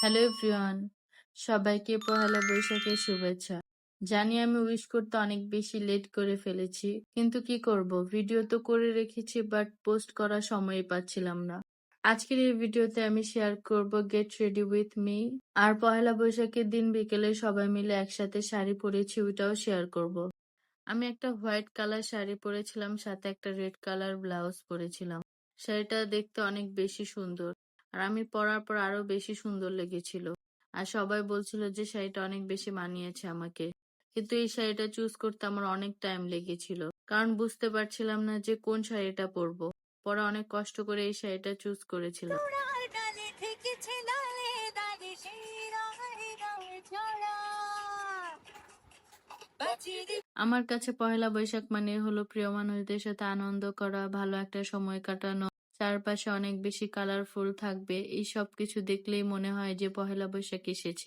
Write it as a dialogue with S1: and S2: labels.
S1: Hello everyone, সবাইকে পহেলা বৈশাখের শুভেচ্ছা। জানি আমি উইশ করতে অনেক বেশি লেট করে ফেলেছি, কিন্তু কি করব, ভিডিও তো করে রেখেছি বাট পোস্ট করার সময়ই পাচ্ছিলাম না। আজকের এই ভিডিওতে আমি শেয়ার করব গেট রেডি উইথ মি, আর পহেলা বৈশাখের দিন বিকেলে সবাই মিলে একসাথে শাড়ি পরেছি ওইটাও শেয়ার করব। আমি একটা হোয়াইট কালার শাড়ি পরেছিলাম, সাথে একটা রেড কালার ব্লাউজ পরেছিলাম। শাড়িটা দেখতে অনেক বেশি সুন্দর, আর আমি পরার পর আরো বেশি সুন্দর লেগেছিল। আর সবাই বলছিল যে শাড়িটা অনেক বেশি মানিয়েছে আমাকে। কিন্তু এই শাড়িটা চুজ করতে আমার অনেক টাইম লেগেছিল, কারণ বুঝতে পারছিলাম না যে কোন শাড়িটা পরবো। পরে অনেক কষ্ট করে এই শাড়িটা চুজ করেছিলাম। আমার কাছে পহেলা বৈশাখ মানে হলো প্রিয় মানুষদের সাথে আনন্দ করা, ভালো একটা সময় কাটানো, চারপাশে অনেক বেশি কালারফুল থাকবে। এই সব কিছু দেখলেই মনে হয় যে পহেলা বৈশাখ এসেছে।